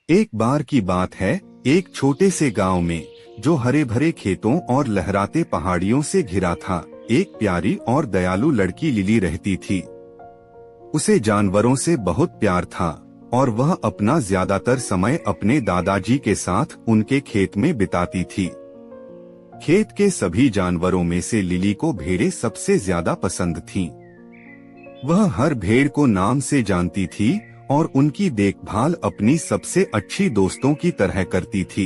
एक बार की बात है, एक छोटे से गांव में, जो हरे भरे खेतों और लहराते पहाड़ियों से घिरा था, एक प्यारी और दयालु लड़की लिली रहती थी। उसे जानवरों से बहुत प्यार था और वह अपना ज्यादातर समय अपने दादाजी के साथ उनके खेत में बिताती थी। खेत के सभी जानवरों में से लिली को भेड़ें सबसे ज्यादा पसंद थीं। वह हर भेड़ को नाम से जानती थी और उनकी देखभाल अपनी सबसे अच्छी दोस्तों की तरह करती थी।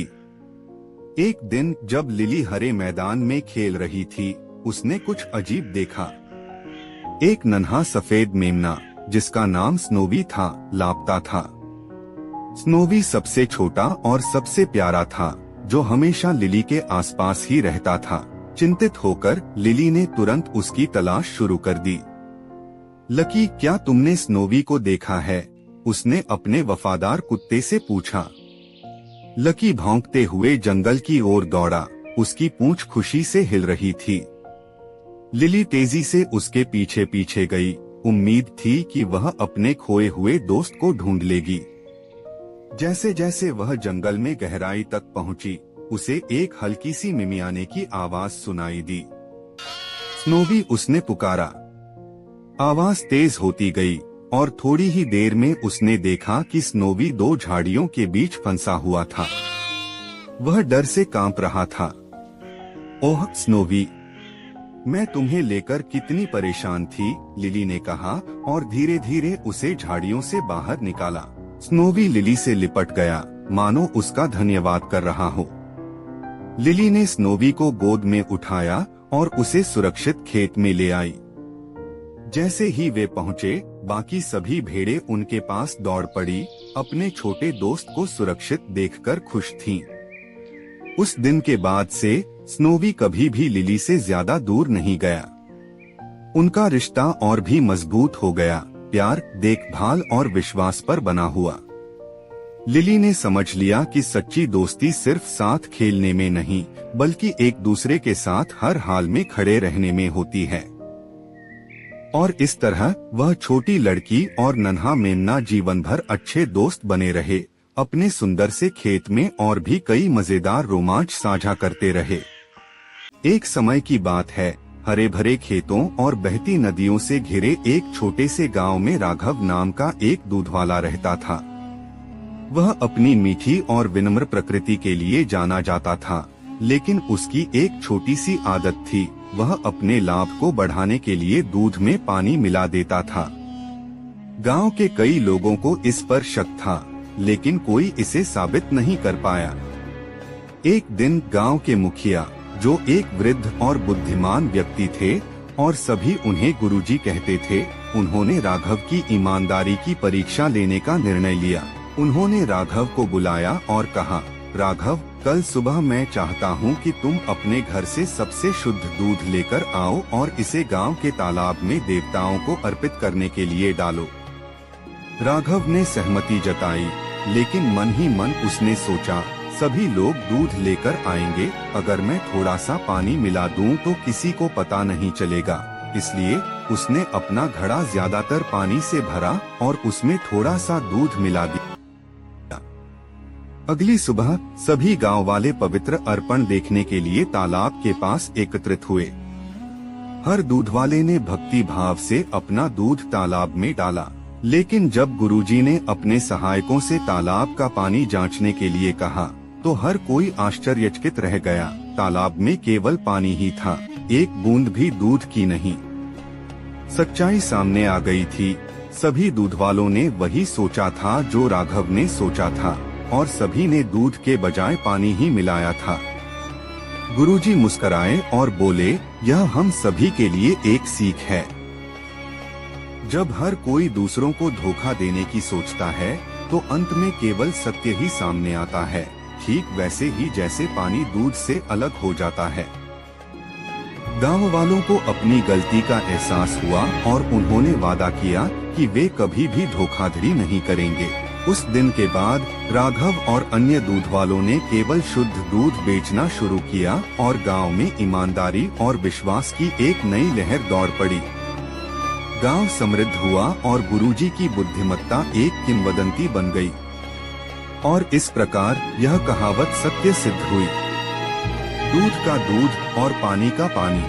एक दिन जब लिली हरे मैदान में खेल रही थी, उसने कुछ अजीब देखा। एक नन्हा सफेद मेमना, जिसका नाम स्नोवी था, लापता था। स्नोवी सबसे छोटा और सबसे प्यारा था, जो हमेशा लिली के आसपास ही रहता था। चिंतित होकर लिली ने तुरंत उसकी तलाश शुरू कर दी। लकी, क्या तुमने स्नोवी को देखा है? उसने अपने वफादार कुत्ते से पूछा। लकी भौंकते हुए जंगल की ओर दौड़ा, उसकी पूंछ खुशी से हिल रही थी। लिली तेजी से उसके पीछे पीछे गई, उम्मीद थी कि वह अपने खोए हुए दोस्त को ढूंढ लेगी। जैसे जैसे वह जंगल में गहराई तक पहुंची, उसे एक हल्की सी मिमियाने की आवाज सुनाई दी। स्नोवी, उसने पुकारा। आवाज तेज होती गई और थोड़ी ही देर में उसने देखा कि स्नोवी दो झाड़ियों के बीच फंसा हुआ था। वह डर से कांप रहा था। ओह स्नोवी, मैं तुम्हें लेकर कितनी परेशान थी, लिली ने कहा और धीरे धीरे उसे झाड़ियों से बाहर निकाला। स्नोवी लिली से लिपट गया, मानो उसका धन्यवाद कर रहा हो। लिली ने स्नोवी को गोद में उठाया और उसे सुरक्षित खेत में ले आई। जैसे ही वे पहुंचे, बाकी सभी भेड़ें उनके पास दौड़ पड़ी, अपने छोटे दोस्त को सुरक्षित देखकर खुश थीं। उस दिन के बाद से स्नोवी कभी भी लिली से ज्यादा दूर नहीं गया। उनका रिश्ता और भी मजबूत हो गया, प्यार, देखभाल और विश्वास पर बना हुआ। लिली ने समझ लिया कि सच्ची दोस्ती सिर्फ साथ खेलने में नहीं, बल्कि एक दूसरे के साथ हर हाल में खड़े रहने में होती है। और इस तरह वह छोटी लड़की और नन्हा मेमना जीवन भर अच्छे दोस्त बने रहे, अपने सुंदर से खेत में और भी कई मजेदार रोमांच साझा करते रहे। एक समय की बात है, हरे भरे खेतों और बहती नदियों से घिरे एक छोटे से गांव में राघव नाम का एक दूधवाला रहता था। वह अपनी मीठी और विनम्र प्रकृति के लिए जाना जाता था, लेकिन उसकी एक छोटी सी आदत थी, वह अपने लाभ को बढ़ाने के लिए दूध में पानी मिला देता था। गांव के कई लोगों को इस पर शक था, लेकिन कोई इसे साबित नहीं कर पाया। एक दिन गांव के मुखिया, जो एक वृद्ध और बुद्धिमान व्यक्ति थे और सभी उन्हें गुरुजी कहते थे, उन्होंने राघव की ईमानदारी की परीक्षा लेने का निर्णय लिया। उन्होंने राघव को बुलाया और कहा, राघव, कल सुबह मैं चाहता हूँ कि तुम अपने घर से सबसे शुद्ध दूध लेकर आओ और इसे गांव के तालाब में देवताओं को अर्पित करने के लिए डालो। राघव ने सहमति जताई, लेकिन मन ही मन उसने सोचा, सभी लोग दूध लेकर आएंगे, अगर मैं थोड़ा सा पानी मिला दूं तो किसी को पता नहीं चलेगा। इसलिए उसने अपना घड़ा ज्यादातर पानी से भरा और उसमें थोड़ा सा दूध मिला दिया। अगली सुबह सभी गांव वाले पवित्र अर्पण देखने के लिए तालाब के पास एकत्रित हुए। हर दूध वाले ने भक्ति भाव से अपना दूध तालाब में डाला, लेकिन जब गुरुजी ने अपने सहायकों से तालाब का पानी जांचने के लिए कहा, तो हर कोई आश्चर्यचकित रह गया। तालाब में केवल पानी ही था, एक बूंद भी दूध की नहीं। सच्चाई सामने आ गई थी। सभी दूध वालों ने वही सोचा था जो राघव ने सोचा था, और सभी ने दूध के बजाय पानी ही मिलाया था। गुरुजी मुस्कुराए और बोले, यह हम सभी के लिए एक सीख है। जब हर कोई दूसरों को धोखा देने की सोचता है, तो अंत में केवल सत्य ही सामने आता है, ठीक वैसे ही जैसे पानी दूध से अलग हो जाता है। गांव वालों को अपनी गलती का एहसास हुआ और उन्होंने वादा किया कि वे कभी भी धोखाधड़ी नहीं करेंगे। उस दिन के बाद राघव और अन्य दूध वालों ने केवल शुद्ध दूध बेचना शुरू किया और गांव में ईमानदारी और विश्वास की एक नई लहर दौड़ पड़ी। गांव समृद्ध हुआ और गुरुजी की बुद्धिमत्ता एक किंवदंती बन गई। और इस प्रकार यह कहावत सत्य सिद्ध हुई। दूध का दूध और पानी का पानी।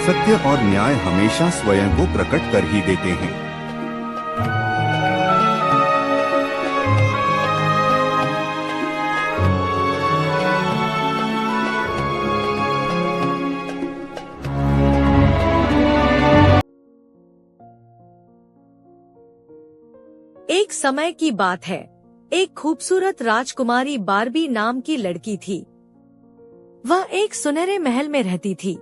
सत्य और न्याय हमेशा स्वयं को प्रकट कर ही देते हैं। एक समय की बात है, एक खूबसूरत राजकुमारी बार्बी नाम की लड़की थी। वह एक सुनहरे महल में रहती थी,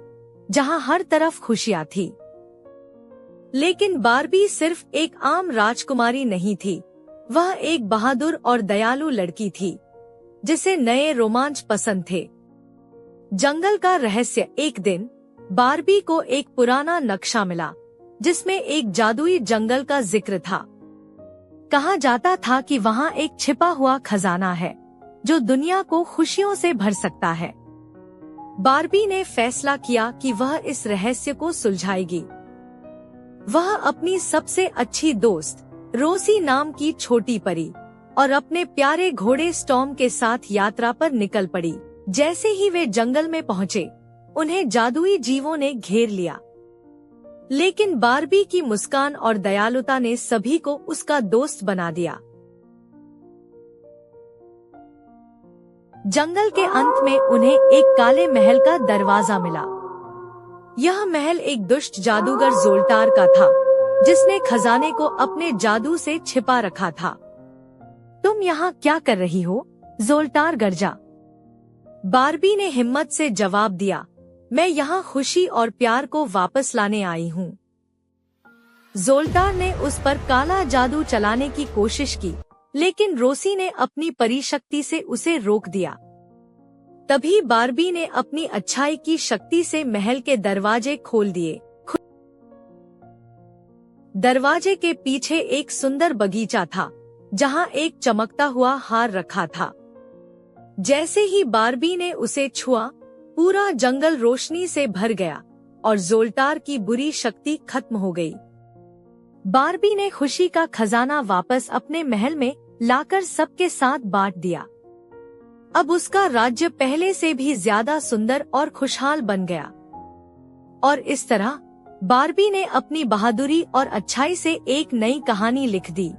जहां हर तरफ खुशियां थी। लेकिन बार्बी सिर्फ एक आम राजकुमारी नहीं थी, वह एक बहादुर और दयालु लड़की थी, जिसे नए रोमांच पसंद थे। जंगल का रहस्य। एक दिन बार्बी को एक पुराना नक्शा मिला, जिसमें एक जादुई जंगल का जिक्र था। कहा जाता था कि वहां एक छिपा हुआ खजाना है, जो दुनिया को खुशियों से भर सकता है। बार्बी ने फैसला किया कि वह इस रहस्य को सुलझाएगी। वह अपनी सबसे अच्छी दोस्त रोसी नाम की छोटी परी और अपने प्यारे घोड़े स्टॉर्म के साथ यात्रा पर निकल पड़ी। जैसे ही वे जंगल में पहुंचे, उन्हें जादुई जीवों ने घेर लिया। लेकिन बार्बी की मुस्कान और दयालुता ने सभी को उसका दोस्त बना दिया। जंगल के अंत में उन्हें एक काले महल का दरवाजा मिला। यह महल एक दुष्ट जादूगर ज़ोल्टार का था, जिसने खजाने को अपने जादू से छिपा रखा था। तुम यहाँ क्या कर रही हो? ज़ोल्टार गरजा। बार्बी ने हिम्मत से जवाब दिया, मैं यहाँ खुशी और प्यार को वापस लाने आई हूँ। ज़ोल्टार ने उस पर काला जादू चलाने की कोशिश की, लेकिन रोसी ने अपनी परिशक्ति से उसे रोक दिया। तभी बार्बी ने अपनी अच्छाई की शक्ति से महल के दरवाजे खोल दिए। दरवाजे के पीछे एक सुंदर बगीचा था, जहाँ एक चमकता हुआ हार रखा था। जैसे ही बार्बी ने उसे छुआ, पूरा जंगल रोशनी से भर गया और ज़ोल्टार की बुरी शक्ति खत्म हो गई। बार्बी ने खुशी का खजाना वापस अपने महल में लाकर सबके साथ बांट दिया। अब उसका राज्य पहले से भी ज्यादा सुंदर और खुशहाल बन गया। और इस तरह बार्बी ने अपनी बहादुरी और अच्छाई से एक नई कहानी लिख दी।